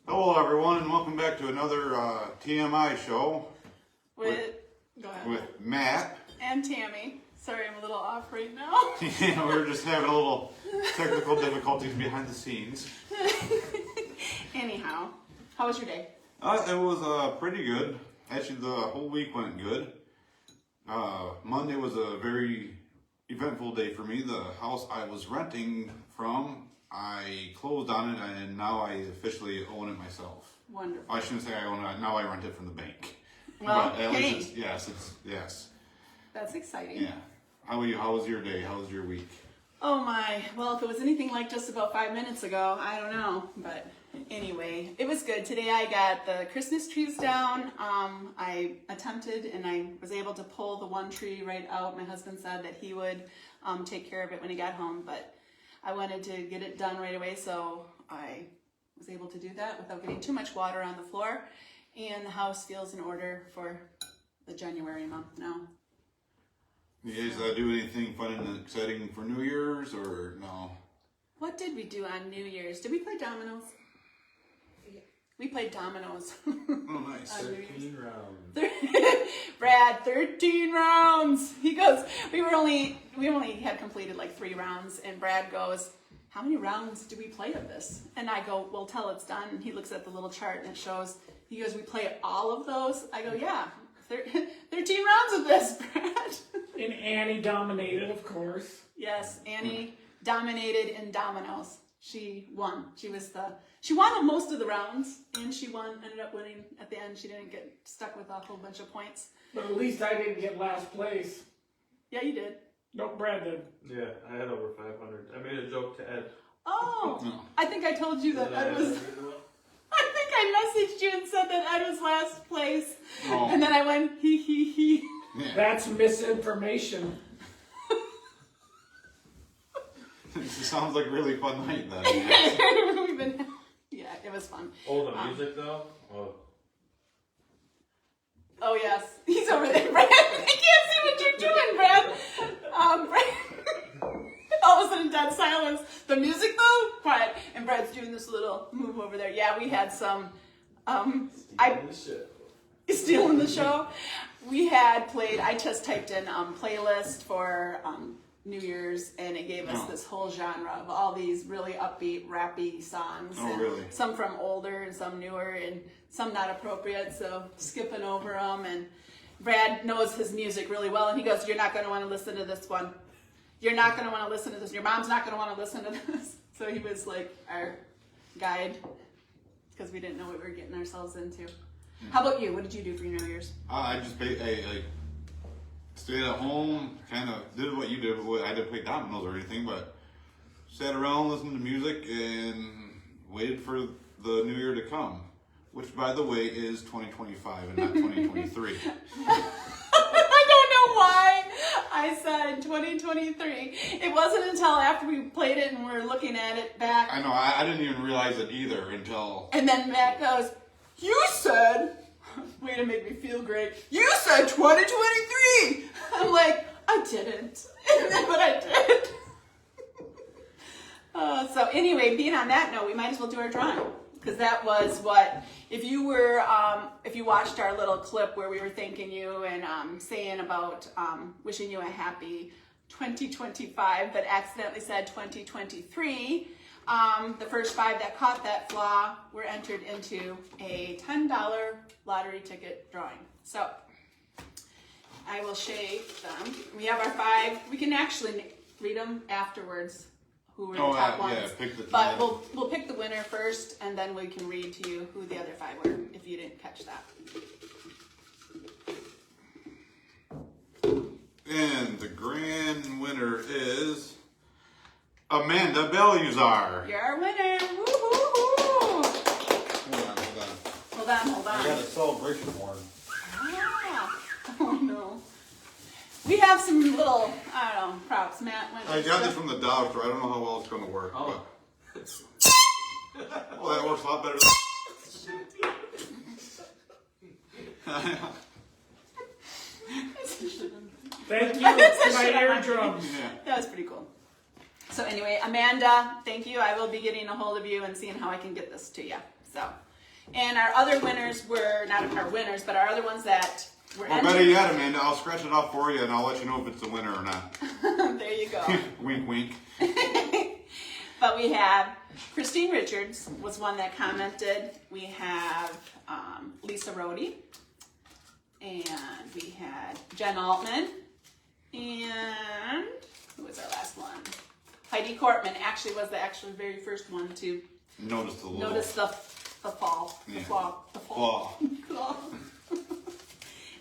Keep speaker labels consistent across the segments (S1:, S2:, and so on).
S1: Hello, everyone, and welcome back to another TMI show
S2: Go ahead.
S1: with Matt.
S2: And Tammy. Sorry, I'm a little off right now.
S1: Yeah, we were just having a little technical difficulties behind the scenes.
S2: Anyhow, how was your day?
S1: It was pretty good. Actually, the whole week went good. Monday was a very eventful day for me. The house I was renting from, I closed on it, and now I officially own it myself.
S2: Wonderful.
S1: I shouldn't say I own it. Now I rent it from the bank.
S2: Well,
S1: but at
S2: hey.
S1: least yes.
S2: That's exciting.
S1: Yeah. How are you? How was your day? How was your week?
S2: Oh my. Well, if it was anything like just about 5 minutes ago, I don't know. But anyway, it was good. Today I got the Christmas trees down. I attempted and I was able to pull the one tree right out. My husband said that he would take care of it when he got home, but I wanted to get it done right away, so I was able to do that without getting too much water on the floor. And the house feels in order for the January month now.
S1: You guys do anything fun and exciting for New Year's or no?
S2: What did we do on New Year's? Did we play dominoes? Yeah. We played dominoes.
S1: Oh, nice.
S3: 13 rounds.
S2: Brad, 13 rounds. He goes, we only had completed like 3 rounds, and Brad goes, how many rounds do we play of this? And I go, well, till it's done. And he looks at the little chart and it shows, he goes, we play all of those? I go, yeah, 13 rounds of this, Brad.
S3: And Annie dominated, of course.
S2: Yes, Annie dominated in dominoes. She won. She won most of the rounds, and she ended up winning at the end. She didn't get stuck with a whole bunch of points.
S3: But at least I didn't get last place.
S2: Yeah, you did.
S3: Nope, Brad did.
S4: Yeah, I had over 500. I made a joke to Ed.
S2: Oh,
S1: No.
S2: I think I told you that
S4: Did
S2: I was. I think I messaged you and said that I was last place,
S1: Oh.
S2: and then I went he.
S1: Yeah.
S3: That's misinformation.
S1: It sounds like a really fun night then.
S2: Yeah, it was fun.
S4: Oh, the music though? Oh.
S2: Oh yes, he's over there, Brad. I can't see what you're doing, Brad. Brad. All of a sudden, dead silence. The music though, quiet, and Brad's doing this little move over there. Yeah, we had some. Stealing the show. We had played. I just typed in playlist for New Year's, and it gave us this whole genre of all these really upbeat, rappy songs.
S1: Oh,
S2: and
S1: really?
S2: Some from older and some newer, and some not appropriate. So skipping over them. And Brad knows his music really well, and he goes, "You're not going to want to listen to this one. You're not going to want to listen to this. Your mom's not going to want to listen to this." So he was like our guide because we didn't know what we were getting ourselves into. How about you? What did you do for your New Year's?
S1: I just stayed at home, kind of did what you did. But I didn't play dominoes or anything, but sat around, listened to music, and waited for the new year to come. Which, by the way, is 2025 and not 2023.
S2: I don't know why I said 2023. It wasn't until after we played it and we were looking at it back.
S1: I know, I didn't even realize it either until...
S2: And then Matt goes, you said, way to make me feel great, you said 2023. I'm like, I didn't. But I did. So anyway, being on that note, we might as well do our drawing. Because that was what, if you watched our little clip where we were thanking you and saying about wishing you a happy 2025, but accidentally said 2023, the first 5 that caught that flaw were entered into a $10 lottery ticket drawing. So I will shake them. We have our 5. We can actually read them afterwards. Who were the top ones?
S1: Yeah, pick the,
S2: But we'll pick the winner first, and then we can read to you who the other 5 were, if you didn't catch that.
S1: And the grand winner is Amanda Beluzar.
S2: You're our winner. Woo-hoo-hoo.
S1: Hold on.
S2: Hold
S1: I got
S2: on.
S1: a celebration horn.
S2: Ah. Oh no. We have some little, I don't know, props. Matt went.
S1: I got this from the dollar store. I don't know how well it's going to work.
S4: Oh.
S1: But... well, that works a lot better.
S3: Thank you for my eardrums.
S1: Yeah.
S2: That was pretty cool. So anyway, Amanda, thank you. I will be getting a hold of you and seeing how I can get this to you. So And our other winners were, not our winners, but our other ones that were
S1: Well, better yet, Amanda, I'll scratch it off for you and I'll let you know if it's a winner or not.
S2: There you go.
S1: Wink, wink.
S2: But we have Christine Richards was one that commented. We have Lisa Rohde. And we had Jen Altman. And who was our last one? Heidi Cortman actually was the very first one to
S1: Notice the little
S2: notice the fall. The
S1: Yeah.
S2: fall.
S1: flaw.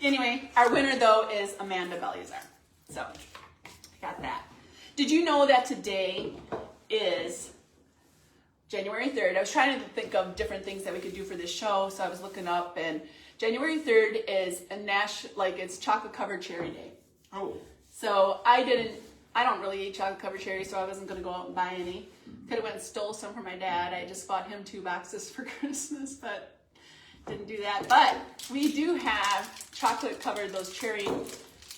S2: Anyway, our winner though is Amanda Belizer. So, got that. Did you know that today is January 3rd? I was trying to think of different things that we could do for this show, so I was looking up, and January 3rd is it's chocolate covered cherry day.
S1: Oh.
S2: So I don't really eat chocolate covered cherries, so I wasn't gonna go out and buy any. Could have went and stole some from my dad. I just bought him 2 boxes for Christmas, but didn't do that. But we do have chocolate covered those cherry.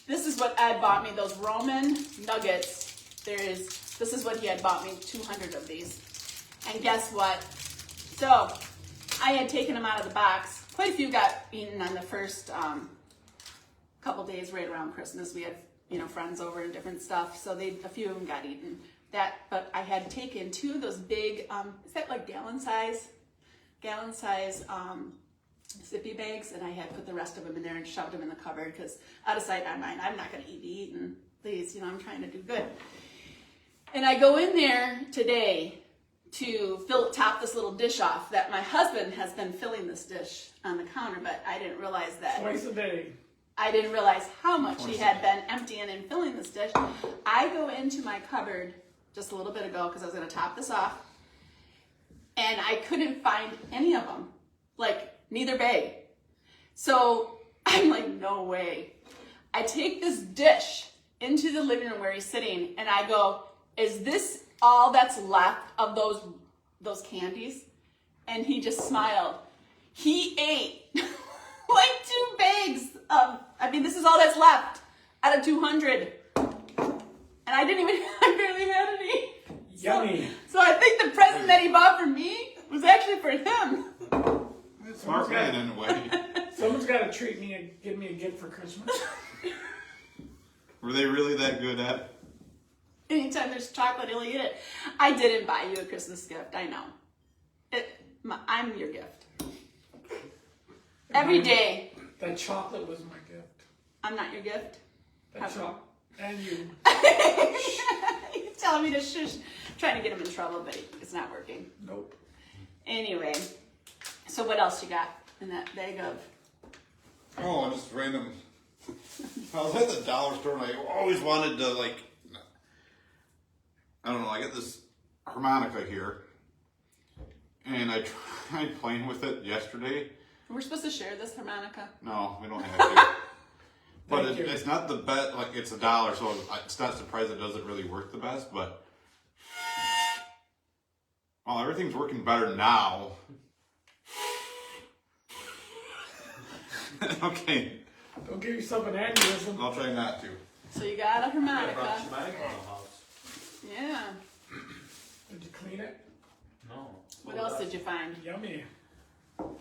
S2: This is what Ed bought me, those Roman nuggets. This is what he had bought me, 200 of these. And guess what? So I had taken them out of the box. Quite a few got eaten on the first couple days right around Christmas. We had friends over and different stuff, so a few of them got eaten. But I had taken 2 of those big, is that like gallon size sippy bags, and I had put the rest of them in there and shoved them in the cupboard because out of sight, out of mind. I'm not going to be eating these. I'm trying to do good. And I go in there today to top this little dish off that my husband has been filling this dish on the counter, but I didn't realize that.
S3: Twice a day.
S2: I didn't realize how much he had been emptying and filling this dish. I go into my cupboard just a little bit ago because I was going to top this off, and I couldn't find any of them, neither bag. So I'm like, no way. I take this dish into the living room where he's sitting, and I go, is this all that's left of those candies? And he just smiled. He ate 2 bags of, this is all that's left out of 200. And I barely had any.
S3: Yummy.
S2: So I think the present that he bought for me was actually for him.
S1: Smart man in a way.
S3: Someone's got to treat me and give me a gift for Christmas.
S1: Were they really that good at?
S2: Anytime there's chocolate, he'll eat it. I didn't buy you a Christmas gift. I know. I'm your gift. Every day.
S3: That chocolate was my gift.
S2: I'm not your gift.
S3: That chocolate. And you.
S2: You're telling me to shush. Trying to get him in trouble, but it's not working.
S3: Nope.
S2: Anyway, so what else you got in that bag of?
S1: Oh, just random. I was at the dollar store and I always wanted to I got this harmonica here. And I tried playing with it yesterday.
S2: We're supposed to share this harmonica.
S1: No, we don't have to. But
S3: Thank you.
S1: it's not the best, it's $1, so it's not surprised it doesn't really work the best, but well, everything's working better now. Okay,
S3: Don't give yourself an aneurysm.
S1: I'll try not to.
S2: So you got a
S4: I
S2: harmonica.
S4: brought you mine from the house.
S2: Yeah.
S3: Did you clean it?
S4: No.
S2: What else did you find?
S3: Yummy.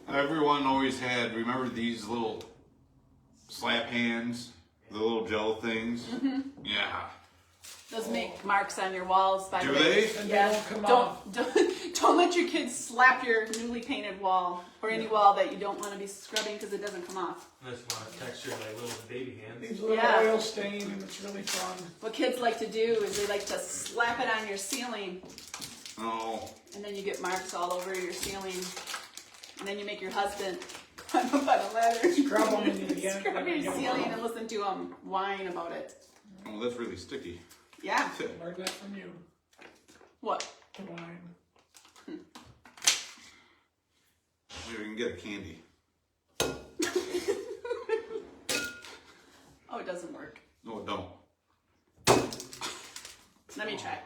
S1: Everyone always had, remember these little slap hands? The little gel things? Mm-hmm. Yeah.
S2: Those make marks on your walls, by
S1: Do
S2: the way.
S1: they?
S3: And
S2: Yeah.
S3: they won't come off.
S2: Don't let your kids slap your newly painted wall or any wall that you don't want to be scrubbing because it doesn't come off.
S4: I just want to texture like little baby hands.
S3: Leaves a little
S2: Yeah.
S3: oil stain and it's really fun.
S2: What kids like to do is they like to slap it on your ceiling,
S1: Oh.
S2: and then you get marks all over your ceiling. And then you make your husband climb up on a ladder,
S3: Scrub them in the end.
S2: scrub your ceiling, and listen to him whine about it.
S1: Oh, that's really sticky.
S2: Yeah.
S3: Learned that from you.
S2: What?
S3: The wine.
S1: Maybe we can get a candy.
S2: Oh, it doesn't work.
S1: No, it don't.
S2: Let me try.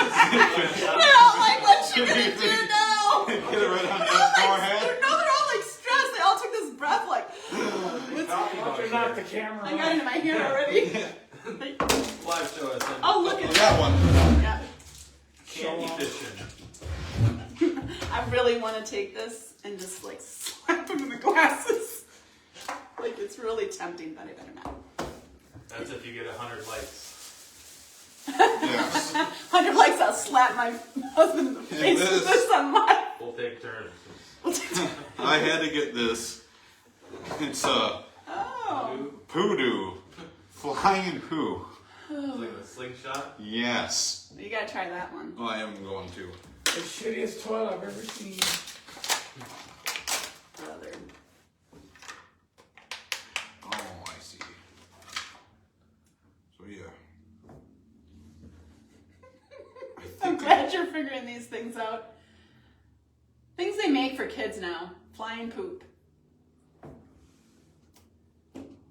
S2: I don't like what you're gonna do now.
S1: Get it right on
S2: No,
S1: your forehead.
S2: they're all stressed. They all took this breath like.
S3: They're not the camera.
S2: I got it in my hair already.
S4: Live show us.
S2: Oh, look
S1: We
S2: at
S1: got one.
S2: Yeah.
S4: Candy fishing.
S2: really want to take this and just like slap him in the glasses. Like it's really tempting, but I better not.
S4: That's if you get 100 likes.
S1: Yes.
S2: 100 likes, I'll slap my husband in the face with this on my.
S4: We'll take turns.
S1: I had to get this. It's a
S2: Oh.
S1: poodoo. Flying poo.
S4: Like a slingshot.
S1: Yes.
S2: You gotta try that one.
S1: Well, I am going to.
S3: The shittiest toilet I've ever seen.
S2: Brother.
S1: Oh, I see. So yeah.
S2: I'm glad you're figuring these things out. Things they make for kids now. Flying poop.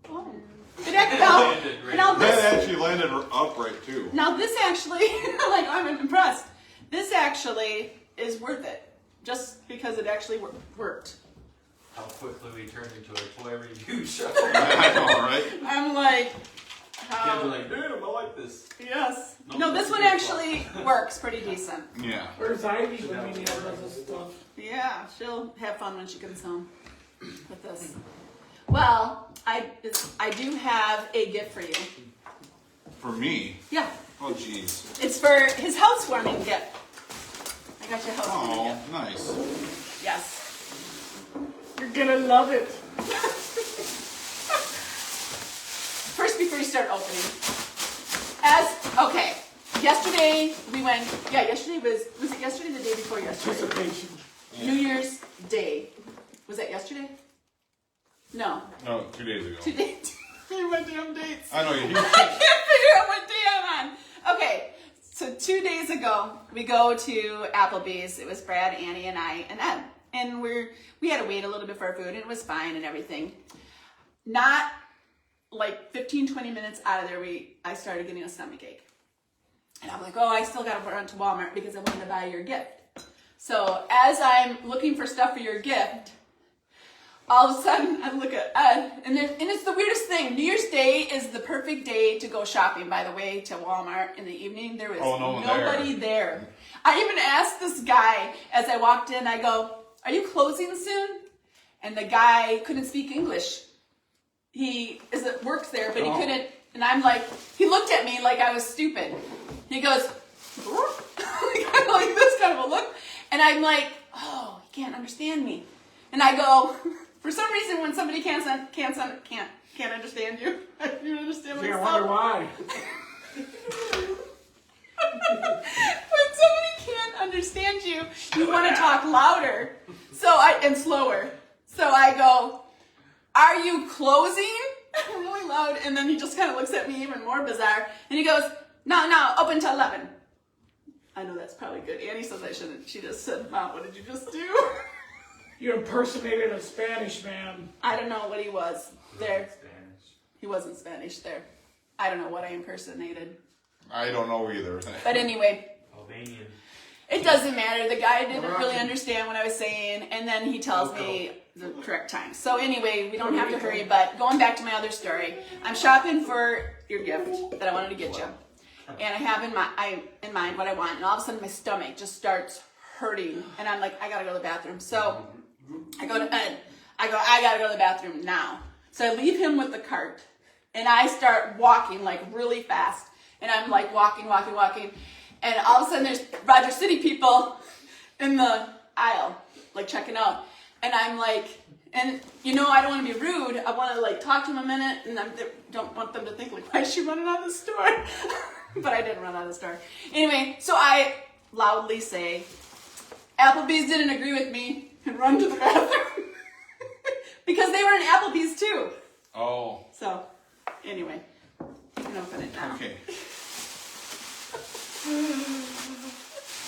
S2: Oh. Now
S1: That
S2: this,
S1: actually landed upright too.
S2: now this actually, like I'm impressed. This actually is worth it. Just because it actually worked.
S4: How quickly we turned into a toy review show.
S1: I know, right?
S2: I'm like,
S4: Kids are
S2: how?
S4: like, damn, I like this.
S2: Yes.
S4: No,
S2: No, this
S4: that's
S2: one
S4: a good
S2: actually works pretty decent.
S1: Yeah.
S3: Where's Ivy when we need all this stuff?
S2: Yeah, she'll have fun when she comes home with this. Well, I do have a gift for you.
S1: For me.
S2: Yeah,
S1: Oh, jeez.
S2: it's for his housewarming gift. I got your housewarming
S1: Oh,
S2: gift.
S1: nice.
S2: Yes.
S3: You're gonna love it.
S2: First, before you start opening, okay, yesterday we went, yesterday was it yesterday or the day before yesterday?
S3: Anticipation.
S2: New Year's Day. Was that yesterday? No,
S1: No, 2 days ago.
S2: 2 days. My damn dates.
S1: I know you.
S2: I can't figure out what day I'm on. Okay, so 2 days ago, we go to Applebee's. It was Brad, Annie, and I, and Ed. And we had to wait a little bit for our food, and it was fine and everything. Not like 15, 20 minutes out of there, I started getting a stomachache. And I'm like, oh, I still got to run to Walmart because I wanted to buy your gift. So as I'm looking for stuff for your gift, all of a sudden I look at Ed, and it's the weirdest thing. New Year's Day is the perfect day to go shopping, by the way, to Walmart in the evening. There was nobody there. I even asked this guy as I walked in, I go, are you closing soon? And the guy couldn't speak English. He works there, but he couldn't, and I'm like, he looked at me like I was stupid. He goes, like this kind of a look. And I'm like, oh, he can't understand me. And I go, for some reason, when somebody can't understand you, I don't understand
S3: Yeah, I
S2: myself.
S3: wonder why.
S2: When somebody can't understand you, you want to talk louder, and slower. So I go, are you closing? Really loud, and then he just kind of looks at me even more bizarre, and he goes, no, open till 11. I know that's probably good. Annie says I shouldn't. She just said, Mom, what did you just do?
S3: You impersonated a Spanish man.
S2: I don't know what he was there.
S4: Spanish.
S2: He wasn't Spanish there. I don't know what I impersonated.
S1: I don't know either.
S2: But anyway,
S4: Albanian.
S2: it doesn't matter. The guy didn't really understand what I was saying, and then he tells me the correct time. So anyway, we don't have to hurry, but going back to my other story, I'm shopping for your gift that I wanted to get you. And I have in mind what I want, and all of a sudden my stomach just starts hurting, and I'm like, I gotta go to the bathroom. So I go to Ed. I gotta go to the bathroom now. So I leave him with the cart, and I start walking like really fast, and I'm like walking, and all of a sudden there's Rogers City people in the aisle, like checking out, and I'm like, and I don't want to be rude. I want to like talk to them a minute, and I don't want them to think like, why is she running out of the store? But I didn't run out of the store. Anyway, so I loudly say, Applebee's didn't agree with me, and run to the bathroom. Because they were in Applebee's too.
S1: Oh.
S2: So, anyway, you can open it now.
S1: Okay.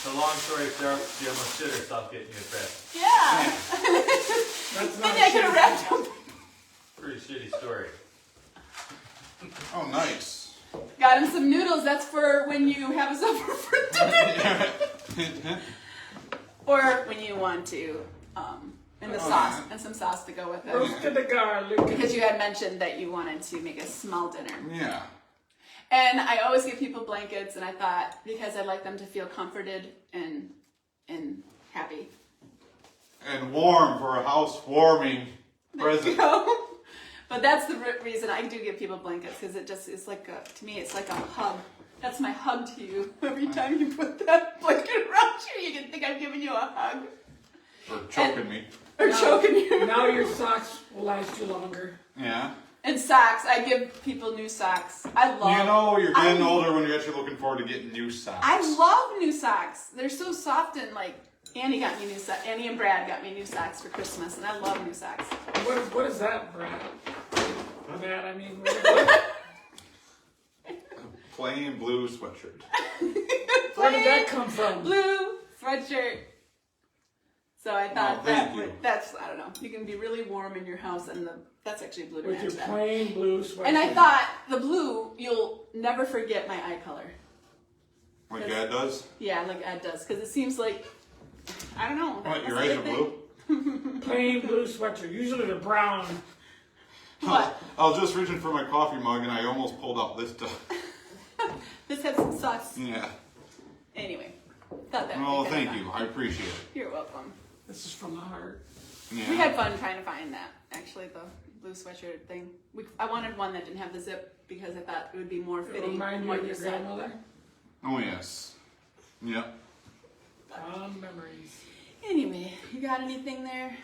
S4: The long story short, she almost shit herself getting you a present.
S2: Yeah.
S3: That's not
S2: Maybe I could have wrapped up.
S4: Pretty shitty story.
S1: Oh, nice.
S2: Got him some noodles. That's for when you have a supper for dinner. Or when you want to, and the sauce, and some sauce to go with it.
S3: roasted the garlic.
S2: Because you had mentioned that you wanted to make a small dinner.
S1: Yeah.
S2: And I always give people blankets, and I thought, because I'd like them to feel comforted and happy.
S1: and warm for a housewarming present.
S2: Go. But that's the reason I do give people blankets, because it just is like to me, it's like a hug. That's my hug to you. Every time you put that blanket around you, you can think I'm giving you a hug.
S1: Or choking me.
S2: Or choking you.
S3: Now your socks will last you longer.
S1: Yeah.
S2: And socks. I give people new socks. I love.
S1: You know, you're getting older when you're actually looking forward to getting new socks.
S2: I love new socks. They're so soft and like. Annie got me new socks. Annie and Brad got me new socks for Christmas, and I love new socks.
S3: What is that, Brad? Brad, I mean, what
S1: Plain blue sweatshirt.
S3: where did that come from?
S2: Blue sweatshirt. So I thought
S1: thank you.
S2: that's I don't know. You can be really warm in your house, and that's actually blue to
S3: With
S2: match
S3: your
S2: that.
S3: plain blue sweatshirt.
S2: And I thought the blue, you'll never forget my eye color.
S1: Like Dad does.
S2: Yeah, like Ed does, because it seems like I don't know.
S1: What, your
S2: that's
S1: eyes
S2: a
S1: are
S2: good
S1: blue?
S3: Plain blue sweatshirt. Usually they're brown.
S2: thing. What?
S1: I was just reaching for my coffee mug and I almost pulled out this stuff.
S2: This has some sauce.
S1: Yeah.
S2: Anyway, thought that.
S1: Oh,
S2: would be kinda
S1: thank
S2: fun.
S1: you. I appreciate it.
S2: You're welcome.
S3: This is from the heart.
S1: Yeah.
S2: We had fun trying to find that. Actually, the blue sweatshirt thing. I wanted one that didn't have the zip because I thought it would be more
S3: It
S2: fitting.
S3: remind you
S2: what
S3: of your
S2: said.
S3: grandmother?
S1: Oh, yes. Yep.
S3: Fond memories.
S2: Anyway, you got anything there?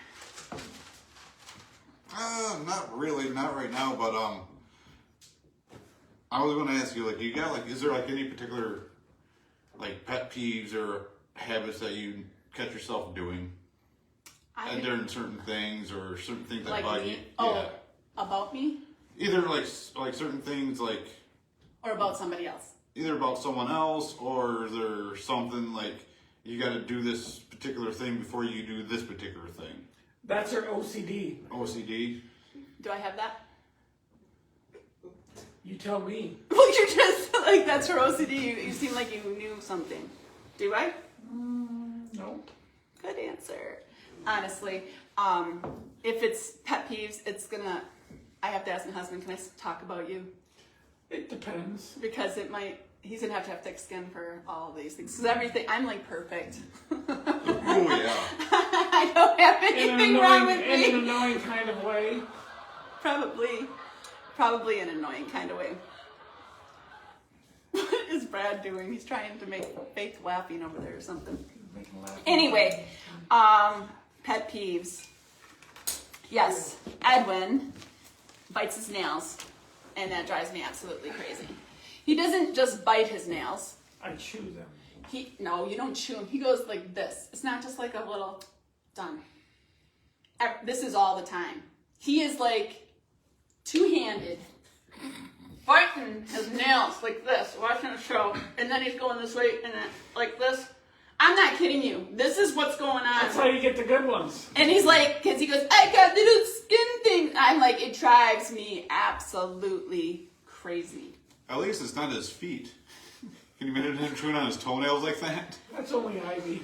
S1: Not really, not right now, but I was going to ask you, like, do you got, like, is there, like, any particular, like, pet peeves or habits that you catch yourself doing? And during certain things or certain things that
S2: Like
S1: bug
S2: me?
S1: you?
S2: Oh,
S1: Yeah.
S2: about me
S1: Either, like certain things, like,
S2: or about somebody else?
S1: either about someone else or is there something, like, you got to do this particular thing before you do this particular thing?
S3: That's her OCD.
S1: OCD?
S2: Do I have that?
S3: You tell me.
S2: Well, you're just like that's her OCD. You seem like you knew something. Do I?
S3: No.
S2: Good answer. Honestly, if it's pet peeves, it's gonna. I have to ask my husband. Can I talk about you?
S3: It depends.
S2: Because it might. He's gonna have thick skin for all of these things. Because everything. I'm like perfect.
S1: Oh, yeah.
S2: I don't have anything wrong with
S3: in an
S2: me.
S3: annoying kind of way.
S2: Probably an annoying kind of way. What is Brad doing? He's trying to make fake laughing over there or something.
S3: Making laugh.
S2: Anyway, pet peeves. Yes, Edwin bites his nails, and that drives me absolutely crazy. He doesn't just bite his nails.
S3: I chew them.
S2: No, you don't chew them. He goes like this. It's not just like a little done. This is all the time. He is like two-handed, biting his nails like this, watching a show, and then he's going this way and then like this. I'm not kidding you. This is what's going on.
S3: That's how you get the good ones.
S2: And he's like, because he goes, I got little skin things. I'm like, it drives me absolutely crazy.
S1: At least it's not his feet. Can you imagine him chewing on his toenails like that?
S3: That's only Ivy.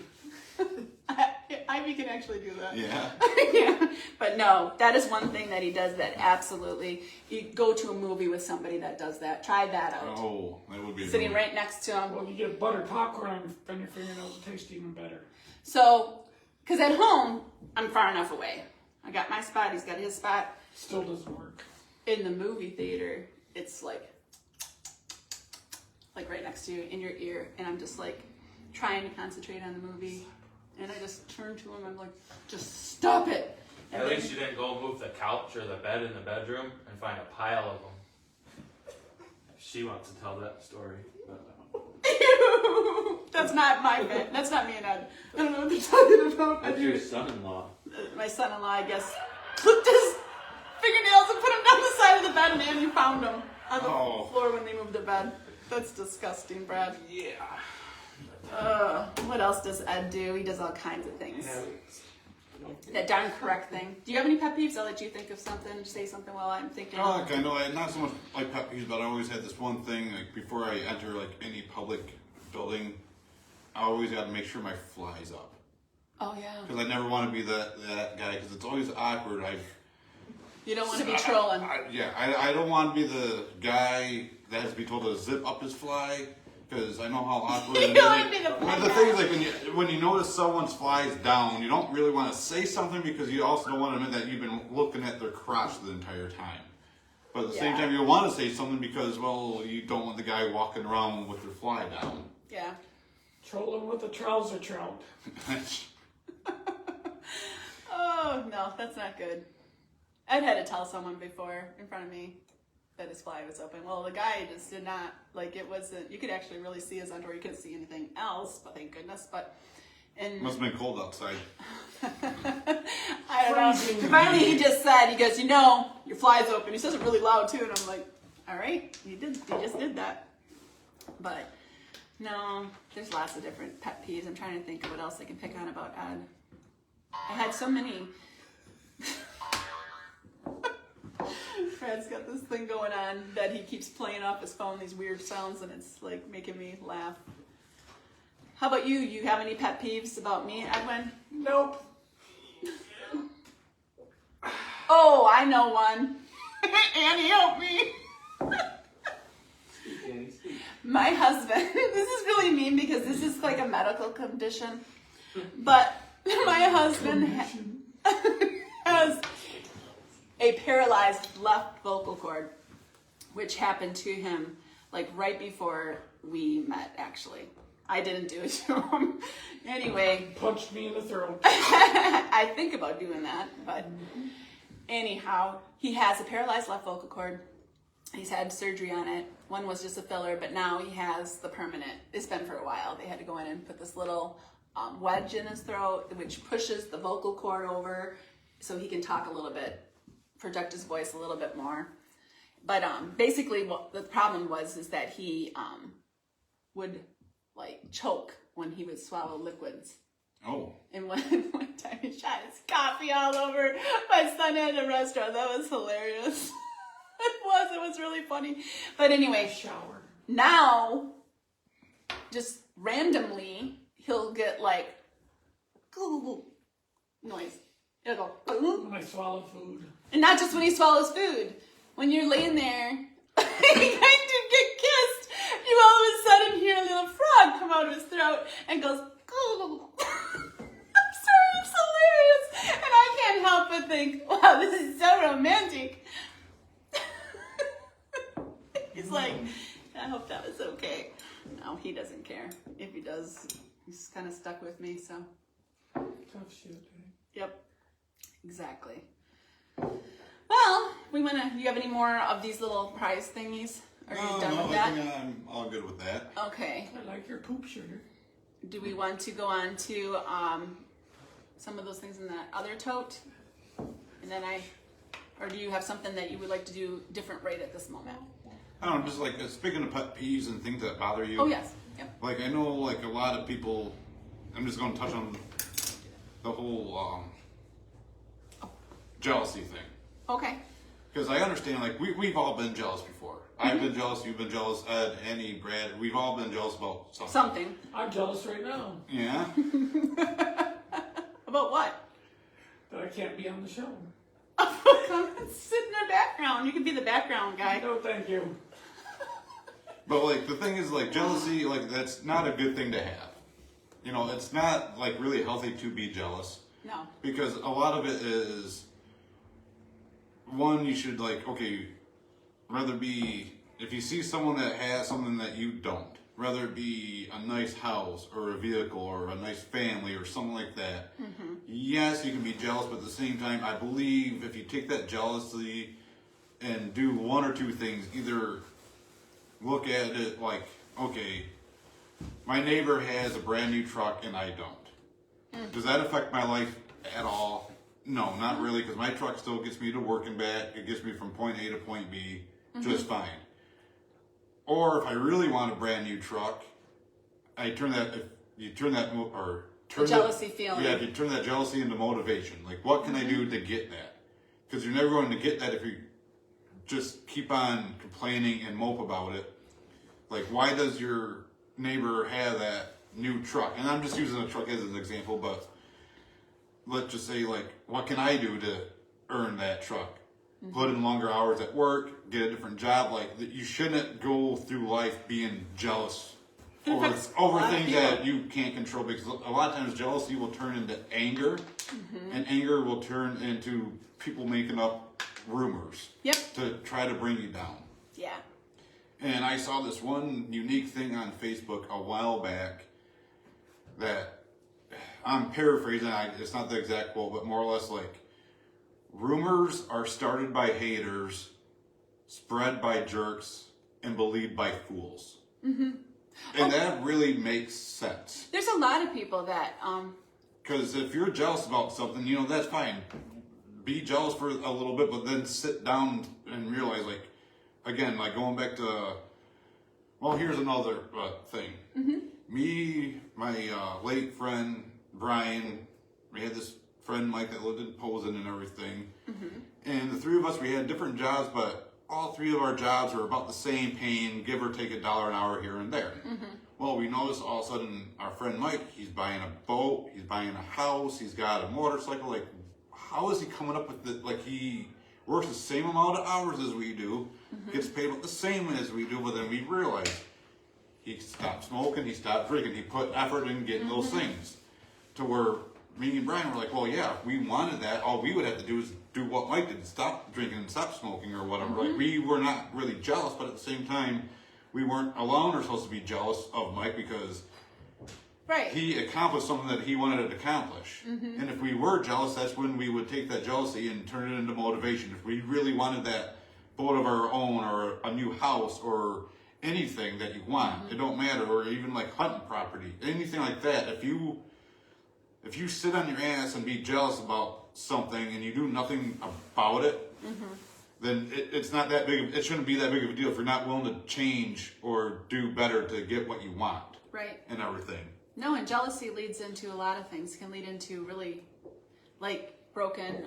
S2: Ivy can actually do that.
S1: Yeah.
S2: Yeah. But no, that is one thing that he does that absolutely. You go to a movie with somebody that does that. Try that out.
S1: Oh, that would be
S2: Sitting
S1: annoying.
S2: right next to him.
S3: Well, you get buttered popcorn on your fingernails, it tastes even better.
S2: So, because at home, I'm far enough away. I got my spot, he's got his spot.
S3: Still doesn't work.
S2: In the movie theater, it's like right next to you, in your ear. And I'm just like trying to concentrate on the movie. And I just turn to him, I'm like, just stop it. And
S4: At
S2: then-
S4: least you didn't go move the couch or the bed in the bedroom and find a pile of them. She wants to tell that story.
S2: That's not my bit. That's not me and Ed. I don't know what they're talking about.
S4: That's your son-in-law.
S2: My son-in-law, I guess, clipped his fingernails and put them down the side of the bed, and Andy found them on the floor when they moved the bed. That's disgusting, Brad.
S4: Yeah.
S2: What else does Ed do? He does all kinds of things. That darn correct thing. Do you have any pet peeves? I'll let you think of something, say something while I'm thinking.
S1: Oh, like, I know, not so much like pet peeves, but I always had this one thing, like, before I enter, like, any public building, I always got to make sure my fly's up.
S2: Oh, yeah.
S1: Because I never want to be that guy, because it's always awkward.
S2: You don't want to be trolling.
S1: I don't want to be the guy that has to be told to zip up his fly, because I know how awkward it is.
S2: You wanna be the
S1: But the thing is, like when you notice someone's flies down, you don't really want to say something because you also don't want to admit that you've been looking at their crotch the entire time. But at the same
S2: Yeah.
S1: time, you want to say something because, well, you don't want the guy walking around with their fly down.
S2: Yeah.
S3: Trolling with a trouser trout.
S2: Oh, no, that's not good. I've had to tell someone before in front of me that his fly was open. Well, the guy just did not, like, it wasn't, you could actually really see his underwear. You couldn't see anything else, but thank goodness. But, and
S1: Must have been cold outside.
S2: I don't know. Finally, he just said, he goes, you know, your fly's open. He says it really loud, too. And I'm like, all right, he just did that. But, no, there's lots of different pet peeves. I'm trying to think of what else I can pick on about Ed. I had so many. Fred's got this thing going on that he keeps playing off his phone, these weird sounds, and it's like making me laugh. How about you? You have any pet peeves about me, Edwin?
S3: Nope.
S2: Oh, I know one. Annie, help me. My husband, this is really mean because this is like a medical condition, but my husband has a paralyzed left vocal cord, which happened to him like right before we met, actually. I didn't do it to him. Anyway,
S3: Punched me in the throat.
S2: I think about doing that, but anyhow, he has a paralyzed left vocal cord. He's had surgery on it. One was just a filler, but now he has the permanent. It's been for a while. They had to go in and put this little wedge in his throat, which pushes the vocal cord over so he can talk a little bit, project his voice a little bit more. But basically what the problem was is that he would like choke when he would swallow liquids.
S1: Oh.
S2: And one time he shot his coffee all over my son at a restaurant. That was hilarious. It was really funny. But anyway,
S3: Shower.
S2: now, just randomly, he'll get like noise. He'll go,
S3: When I swallow food.
S2: and not just when he swallows food. When you're laying there, trying to get kissed, you all of a sudden hear a little frog come out of his throat and goes, I'm sorry, it's hilarious. And I can't help but think, wow, this is so romantic. He's like, I hope that was okay. No, he doesn't care. If he does, he's kind of stuck with me, so.
S3: Tough shit, eh?
S2: Yep, exactly. Well, do you have any more of these little prize thingies? Are you done with
S1: I
S2: that?
S1: think I'm all good with that.
S2: Okay.
S3: I like your poop sugar.
S2: Do we want to go on to some of those things in that other tote? And then or do you have something that you would like to do different right at this moment?
S1: I don't know, just like speaking of pet peeves and things that bother you.
S2: Oh, yes. Yep.
S1: Like I know, like a lot of people. I'm just going to touch on the whole jealousy thing
S2: Okay.
S1: because I understand. Like we've all been jealous before. I've been jealous. You've been jealous. Ed, Annie, Brad. We've all been jealous about something.
S2: Something.
S3: I'm jealous right now
S1: Yeah.
S2: About what?
S3: that I can't be on the show.
S2: Come and sit in the background. You can be the background guy.
S3: No, thank you.
S1: But like the thing is, like jealousy, like that's not a good thing to have. You know, it's not like really healthy to be jealous.
S2: No.
S1: Because a lot of it is, one, you should like, okay, rather be, if you see someone that has something that you don't, whether it be a nice house or a vehicle or a nice family or something like that, yes, you can be jealous, but at the same time, I believe if you take that jealousy and do one or two things, either look at it like, okay, my neighbor has a brand new truck and I don't. Does that affect my life at all? No, not really, because my truck still gets me to work and back. It gets me from point A to point B just fine. Or if I really want a brand new truck, I turn that, if you turn that, or turn
S2: jealousy feeling.
S1: Yeah, if you turn that jealousy into motivation. Like, what can I do to get that? Because you're never going to get that if you just keep on complaining and mope about it. Like, why does your neighbor have that new truck? And I'm just using a truck as an example, but let's just say, like, what can I do to earn that truck? Put in longer hours at work, get a different job. Like, you shouldn't go through life being jealous over
S2: lot of
S1: things
S2: people.
S1: that you can't control, because a lot of times jealousy will turn into anger, and anger will turn into people making up rumors
S2: Yep.
S1: to try to bring you down.
S2: Yeah.
S1: And I saw this one unique thing on Facebook a while back that I'm paraphrasing, it's not the exact quote, but more or less like, rumors are started by haters, spread by jerks, and believed by fools. Mm-hmm. And that really makes sense.
S2: There's a lot of people that,
S1: Because if you're jealous about something, that's fine. Be jealous for a little bit, but then sit down and realize, like, again, like going back to, well, here's another thing. Mm-hmm. Me, my late friend, Brian, we had this friend, Mike, that lived in Posen and everything. Mm-hmm. And the three of us, we had different jobs, but all three of our jobs were about the same paying, give or take $1 an hour here and there. Mm-hmm. Well, we noticed all of a sudden our friend Mike, he's buying a boat, he's buying a house, he's got a motorcycle. Like, how is he coming up with it? Like, he works the same amount of hours as we do, gets paid about the same as we do, but then we realized he stopped smoking, he stopped drinking, he put effort in getting those things. To where me and Brian were like, well, yeah, if we wanted that, all we would have to do is do what Mike did, stop drinking and stop smoking or whatever. Like, we were not really jealous, but at the same time, we weren't alone or supposed to be jealous of Mike, because
S2: right.
S1: he accomplished something that he wanted to accomplish. And if we were jealous, that's when we would take that jealousy and turn it into motivation. If we really wanted that boat of our own, or a new house, or anything that you want, it don't matter, or even like hunting property, anything like that, if you sit on your ass and be jealous about something and you do nothing about it, then it's not that big. It shouldn't be that big of a deal if you're not willing to change or do better to get what you want.
S2: Right.
S1: And everything.
S2: No, and jealousy leads into a lot of things. It can lead into really, like, broken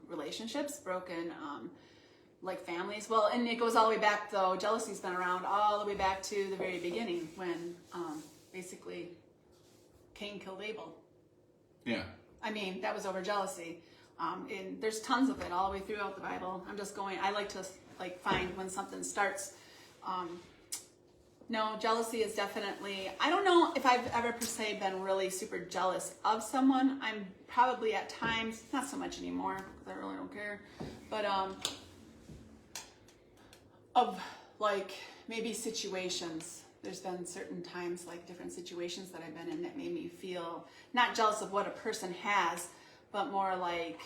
S2: relationships, broken like families. Well, and it goes all the way back, though. Jealousy's been around all the way back to the very beginning, when basically Cain killed Abel.
S1: Yeah.
S2: I mean, that was over jealousy. And there's tons of it all the way throughout the Bible. I like to find when something starts. No, jealousy is definitely, I don't know if I've ever per se been really super jealous of someone. I'm probably at times, not so much anymore, because I really don't care, but of like maybe situations. There's been certain times, like different situations that I've been in, that made me feel not jealous of what a person has, but more like,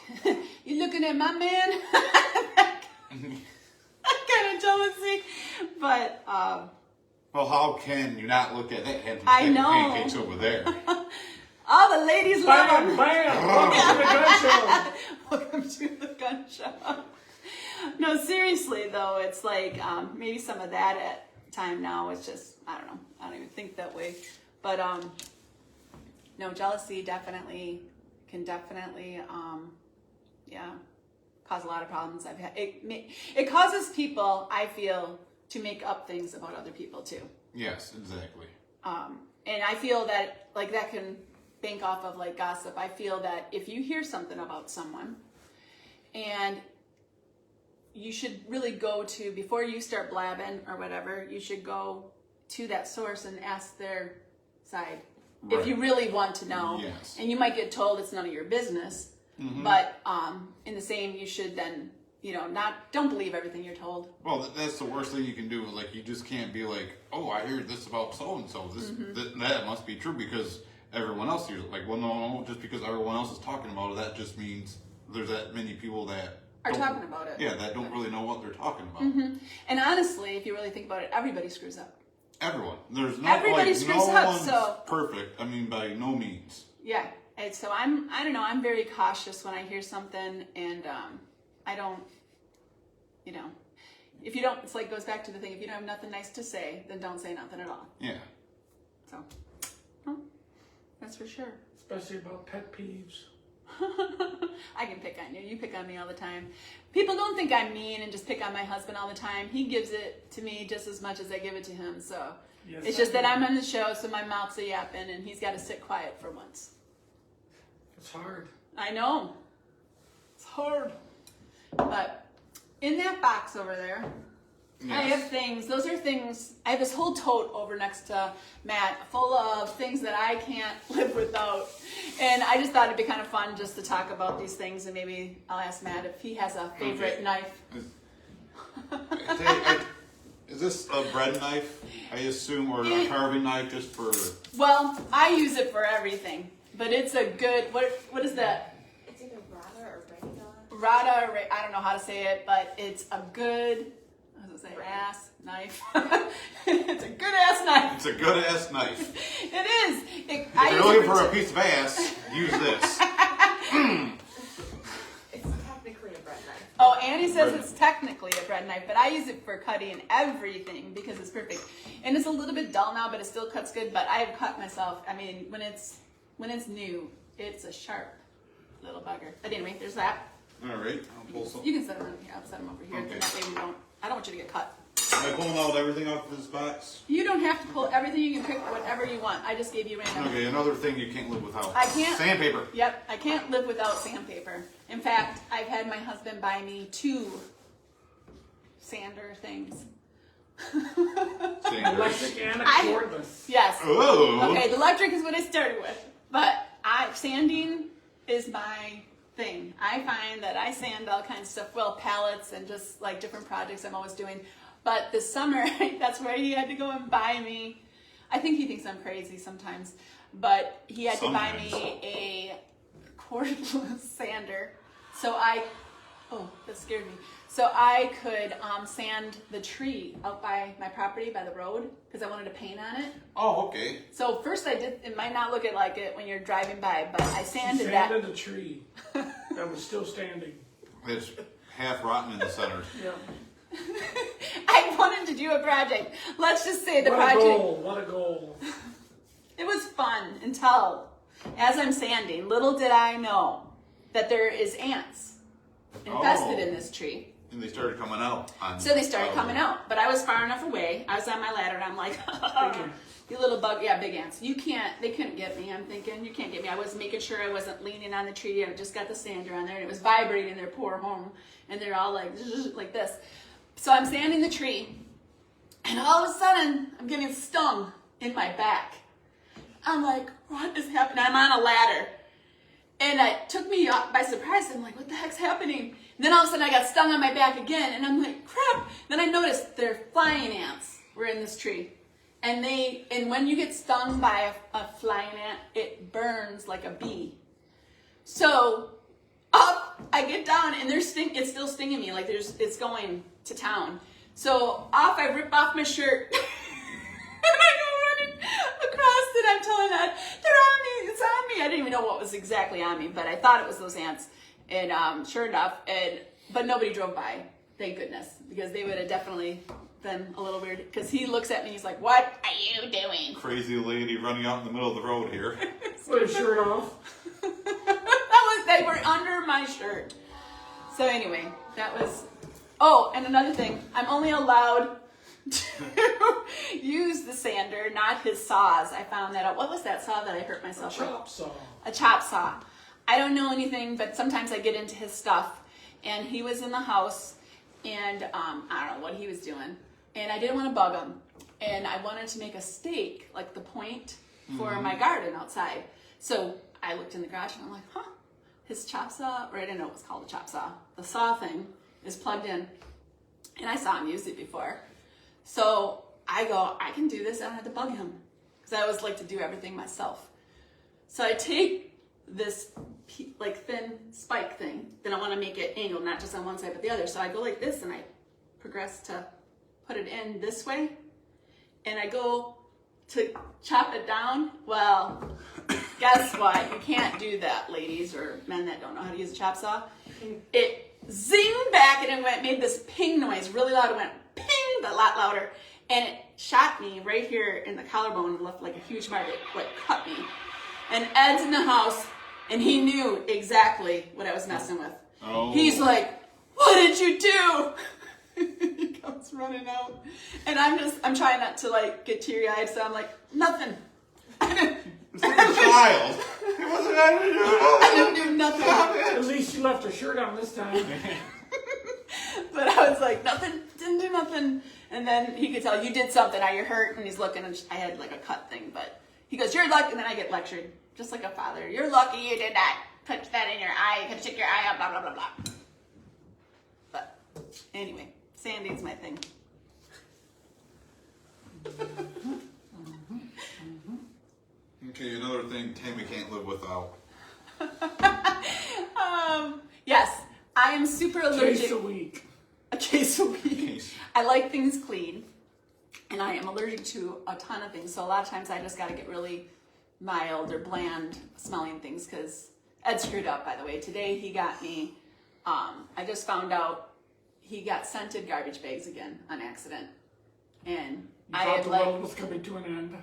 S2: you looking at my man? That kind of jealousy. But
S1: well, how can you not look at that handsome
S2: I
S1: stack of
S2: know.
S1: pancakes over there?
S2: all the ladies love
S3: Bam,
S2: him.
S3: bam! Welcome to the gun show.
S2: Welcome to the gun shop. No, seriously though, it's like maybe some of that at time now. It's just, I don't know. I don't even think that way. But no, jealousy definitely can cause a lot of problems. I've had it causes people, I feel, to make up things about other people too.
S1: Yes, exactly.
S2: And I feel that like that can bank off of like gossip. I feel that if you hear something about someone, and you should really go to, before you start blabbing or whatever, you should go to that source and ask their side.
S1: Right.
S2: If you really want to know.
S1: Yes.
S2: And you might get told it's none of your business. But in the same, you should then, don't believe everything you're told.
S1: Well, that's the worst thing you can do. Like, you just can't be like, oh, I heard this about so-and-so. That must be true because everyone else hears it. Like, well, no, just because everyone else is talking about it, that just means there's that many people that
S2: Are
S1: don't-
S2: talking about it.
S1: Yeah, that don't really know what they're talking about.
S2: And honestly, if you really think about it, everybody screws up.
S1: Everyone. There's no,
S2: Everybody screws
S1: no
S2: up,
S1: one's
S2: so-
S1: perfect. I mean, by no means.
S2: Yeah. And so I don't know, I'm very cautious when I hear something, and I don't, if you don't, it's like goes back to the thing, if you don't have nothing nice to say, then don't say nothing at all.
S1: Yeah.
S2: So, no, that's for sure.
S3: Especially about pet peeves.
S2: I can pick on you. You pick on me all the time. People don't think I'm mean and just pick on my husband all the time. He gives it to me just as much as I give it to him. So
S3: Yes,
S2: it's
S3: I
S2: just that
S3: do.
S2: I'm on the show, so my mouth's a yapping, and he's got to sit quiet for once.
S3: It's hard.
S2: I know. It's hard. But in that box over there, I have things. Those are things. I have this whole tote over next to Matt full of things that I can't live without. And I just thought it'd be kind of fun just to talk about these things. And maybe I'll ask Matt if he has a favorite
S1: Okay.
S2: knife.
S1: Is this a bread knife, I assume, or a carving knife just for...
S2: Well, I use it for everything. But it's a good, what is that?
S5: It's either Rada or Regula.
S2: I don't know how to say it, but it's a good, what does it say, ass knife. It's a good ass knife.
S1: It's a good-ass knife.
S2: It is.
S1: If you're looking for a piece of ass, use this.
S5: It's technically a bread knife.
S2: Oh, Annie says it's technically a bread knife, but I use it for cutting everything because it's perfect. And it's a little bit dull now, but it still cuts good. But I have cut myself. I mean, when it's new, it's a sharp little bugger. But anyway, there's that.
S1: All right, I'll pull some.
S2: You can set them here. I'll set them over here.
S1: Okay.
S2: That way we don't. I don't want you to get cut.
S1: Am I pulling out everything off this box?
S2: You don't have to pull everything. You can pick whatever you want. I just gave you random.
S1: Okay, another thing you can't live without.
S2: I can't.
S1: Sandpaper.
S2: Yep, I can't live without sandpaper. In fact, I've had my husband buy me 2 sander things.
S1: Sanders.
S3: Electric and a
S2: I-
S3: cordless.
S2: Yes.
S1: Oh.
S2: Okay, the electric is what I started with, but sanding is my thing. I find that I sand all kinds of stuff, well, pallets and just like different projects I'm always doing. But this summer, that's where he had to go and buy me. I think he thinks I'm crazy sometimes, but he had to buy me a cordless sander. So that scared me. So I could sand the tree out by my property by the road because I wanted to paint on it.
S1: Oh, okay.
S2: So first I did, it might not look like it when you're driving by, but I
S3: She
S2: sanded
S3: sanded
S2: that.
S3: a tree that was still standing.
S1: It's half rotten in the center.
S3: Yeah.
S2: I wanted to do a project. Let's just say the
S3: What a
S2: project,
S3: goal! What a goal!
S2: it was fun until, as I'm sanding, little did I know that there is ants infested in this tree.
S1: And they started coming out.
S2: So they started coming out, but I was far enough away. I was on my ladder and I'm like,
S3: ants.
S2: you little bug, big ants. They couldn't get me. I'm thinking, you can't get me. I was making sure I wasn't leaning on the tree. I just got the sander on there and it was vibrating their poor home. And they're all like this. So I'm sanding the tree and all of a sudden I'm getting stung in my back. I'm like, what is happening? I'm on a ladder. And it took me by surprise. I'm like, what the heck's happening? And then all of a sudden I got stung on my back again. And I'm like, crap. Then I noticed their flying ants were in this tree. And when you get stung by a flying ant, it burns like a bee. So up, I get down and it's still stinging me. Like it's going to town. So off, I rip off my shirt. And I go running across it. I'm telling that they're on me. It's on me. I didn't even know what was exactly on me, but I thought it was those ants. And sure enough, but nobody drove by. Thank goodness, because they would have definitely been a little weird. Because he looks at me, he's like, "What are you doing?"
S1: Crazy lady running out in the middle of the road here.
S3: Put his shirt off.
S2: They were under my shirt. So anyway, that was. Oh, and another thing, I'm only allowed to use the sander, not his saws. I found that out. What was that saw that I hurt myself with?
S3: Chop saw.
S2: A chop saw. I don't know anything, but sometimes I get into his stuff. And he was in the house, and I don't know what he was doing. And I didn't want to bug him. And I wanted to make a stake, like the point, for my garden outside. So I looked in the garage, and I'm like, huh, his chop saw, or I didn't know it was called a chop saw. The saw thing is plugged in. And I saw him use it before. So I go, I can do this. I don't have to bug him. Because I always like to do everything myself. So I take this like thin spike thing. Then I want to make it angled, not just on one side but the other. So I go like this and I progress to put it in this way. And I go to chop it down. Well, guess what? You can't do that, ladies or men that don't know how to use a chop saw. It zinged back and it made this ping noise really loud. It went ping, but a lot louder. And it shot me right here in the collarbone and left like a huge mark. It like cut me. And Ed's in the house, and he knew exactly what I was messing with.
S1: Oh.
S2: He's like, "What did you do?" He comes running out, and I'm trying not to like get teary-eyed, so I'm like, "Nothing."
S1: It's like a child. It wasn't anything to do.
S2: I didn't do nothing.
S3: At least you left her shirt on this time.
S2: But I was like, "Nothing." didn't do nothing. And then he could tell, you did something, are you hurt? And he's looking, and I had like a cut thing, but he goes, you're lucky. And then I get lectured, just like a father. You're lucky you did not put that in your eye. You could stick your eye out, blah, blah, blah, blah. But anyway, sanding's my thing.
S1: Okay, another thing Tammy can't live without.
S2: Yes, I am super allergic.
S3: Case a week.
S2: A case a week.
S1: Case.
S2: I like things clean, and I am allergic to a ton of things. So a lot of times I just got to get really mild or bland smelling things because Ed screwed up, by the way. Today he got me, I just found out he got scented garbage bags again on accident. And
S3: You
S2: I
S3: thought
S2: had
S3: the
S2: like,
S3: world was coming to an end.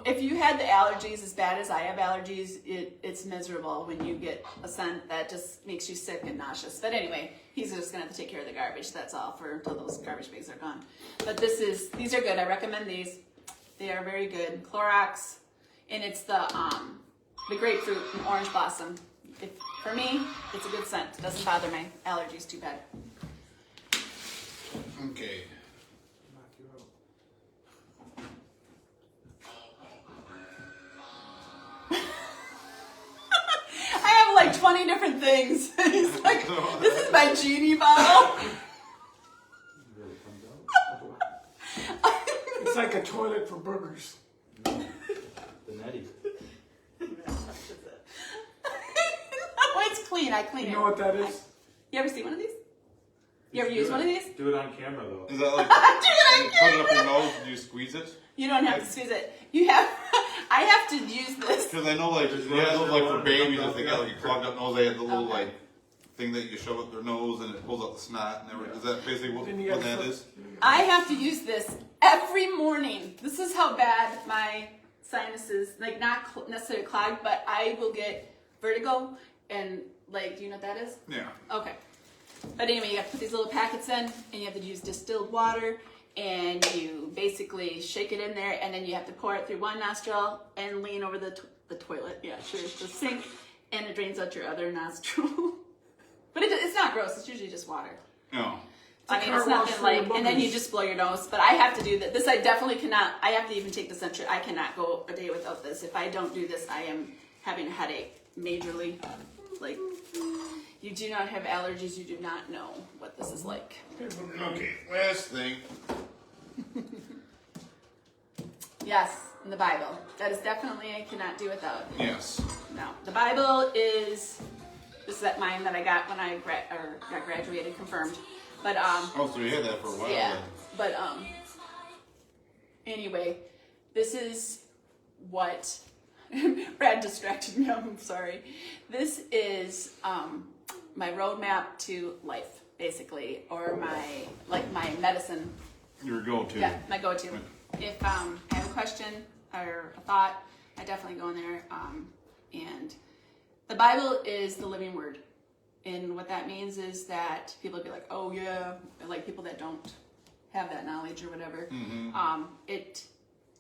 S2: if you had the allergies as bad as I have allergies, it's miserable when you get a scent that just makes you sick and nauseous. But anyway, he's just gonna have to take care of the garbage. That's all for until those garbage bags are gone. But these are good. I recommend these. They are very good. Clorox, and it's the grapefruit and orange blossom. For me, it's a good scent. It doesn't bother my allergies too bad.
S1: Okay.
S2: I have like 20 different things. He's like, this is my genie bottle.
S3: It's like a toilet for boogers.
S4: The netty.
S2: No, it's clean. I clean it.
S3: You know what that is?
S2: You ever see one of these? You ever use one of these?
S4: Do it on camera though.
S1: Is that like
S2: I
S1: you put it up your nose and you squeeze it?
S2: You don't have to squeeze it. You have. I have to use this.
S1: Because I know like for babies if they got like a clogged up nose, they have the little
S2: Okay.
S1: like thing that you shove up their nose and it pulls out the snot and everything. Is that basically what
S3: Then you
S1: that
S3: gotta
S1: is?
S2: I have to use this every morning. This is how bad my sinuses, like not necessarily clogged, but I will get vertigo and like, do you know what that is?
S1: Yeah.
S2: Okay. But anyway, you have to put these little packets in, and you have to use distilled water, and you basically shake it in there, and then you have to pour it through one nostril and lean over the toilet. Yeah, sure, the sink, and it drains out your other nostril. But it's not gross. It's usually just water.
S1: No.
S2: I mean, it's nothing like, and then you just blow your nose. But I have to do that. This I definitely cannot. I have to even take the Centrum. I cannot go a day without this. If I don't do this, I am having a headache majorly. Like, you do not have allergies. You do not know what this is like.
S1: Okay, last thing.
S2: Yes, in the Bible. That is definitely I cannot do without.
S1: Yes.
S2: No, the Bible is. This is that mine that I got when I got graduated, confirmed. But
S1: Oh, so you had that for a while.
S2: yeah.
S1: then.
S2: But anyway, this is what Brad distracted me. I'm sorry. This is my roadmap to life, basically, or my medicine.
S1: Your go-to.
S2: Yeah, my go-to. If I have a question or a thought, I definitely go in there. And the Bible is the living word. And what that means is that people would be like, oh yeah, like people that don't have that knowledge or whatever. It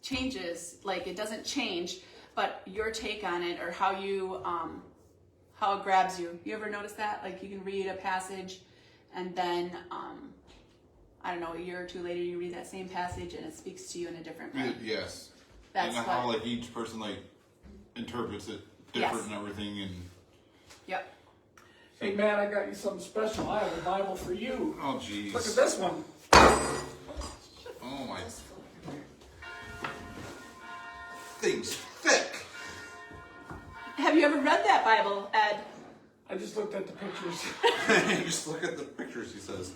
S2: changes, like it doesn't change, but your take on it or how you, how it grabs you. You ever notice that? Like you can read a passage and then, I don't know, a year or two later you read that same passage and it speaks to you in a different way.
S1: Yes.
S2: That's
S1: and
S2: what,
S1: how like each person like interprets it different
S2: Yes.
S1: and everything and
S2: yep.
S3: Hey man, I got you something special. I have a Bible for you.
S1: oh jeez.
S3: Look at this one.
S1: Oh my thing's thick.
S2: Have you ever read that Bible, Ed?
S3: I just looked at the pictures.
S1: Just look at the pictures, he says.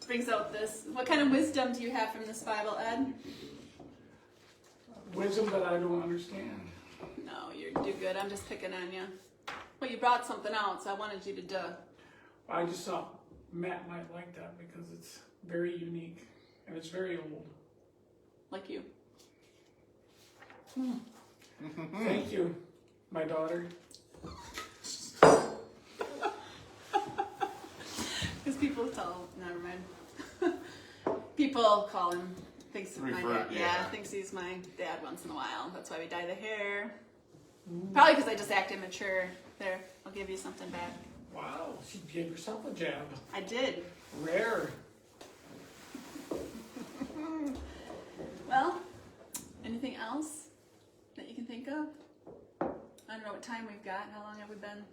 S2: Brings out this. What kind of wisdom do you have from this Bible, Ed?
S3: Wisdom that I don't understand.
S2: No, you're good. I'm just picking on you. Well, you brought something else. I wanted you to do.
S3: I just thought Matt might like that because it's very unique and it's very old.
S2: Like you.
S3: Thank you, my daughter.
S2: Because people tell, never mind. People call him, thinks my
S1: Refer-
S2: dad,
S1: yeah.
S2: thinks he's my dad once in a while. That's why we dye the hair. Probably because I just act immature. There, I'll give you something back.
S3: Wow, she gave herself a jab.
S2: I did.
S3: Rare.
S2: Well, anything else that you can think of? I don't know what time we've got. How long have we been?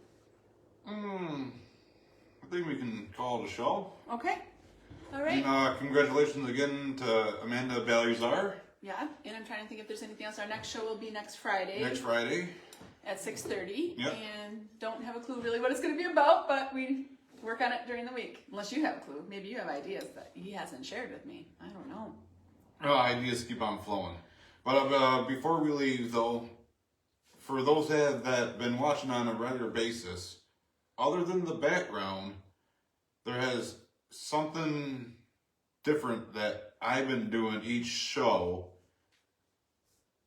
S1: I think we can call it a show.
S2: Okay. All right.
S1: And congratulations again to Amanda Baluzar
S2: Yeah. And I'm trying to think if there's anything else. Our next show will be next Friday
S1: next Friday.
S2: at 6:30.
S1: Yep.
S2: And don't have a clue really what it's going to be about, but we work on it during the week. Unless you have a clue. Maybe you have ideas that he hasn't shared with me. I don't know.
S1: Ideas keep on flowing. But before we leave, though, for those that have been watching on a regular basis, other than the background, there has something different that I've been doing each show.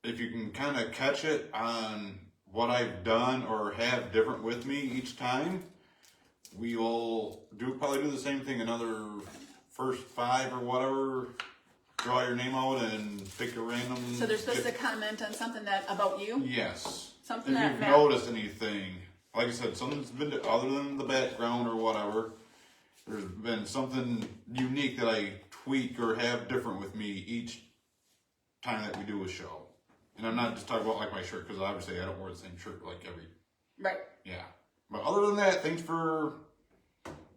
S1: If you can kind of catch it on what I've done or have different with me each time, we will probably do the same thing another first 5 or whatever. Draw your name out and pick a random.
S2: So they're supposed to comment on something that about you?
S1: Yes.
S2: Something
S1: if
S2: that
S1: you've
S2: Matt-
S1: noticed anything, like I said, something's been other than the background or whatever. There's been something unique that I tweak or have different with me each time that we do a show. And I'm not just talking about like my shirt because obviously I don't wear the same shirt like every.
S2: Right.
S1: Yeah. But other than that, thanks for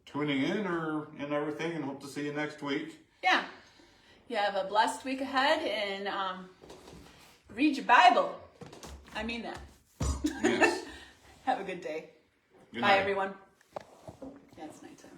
S1: tuning in and everything, and hope to see you next week.
S2: Yeah. You have a blessed week ahead and read your Bible. I mean that.
S1: Yes.
S2: Have a good day.
S1: Good
S2: Bye,
S1: night.
S2: everyone. Yeah, it's nighttime.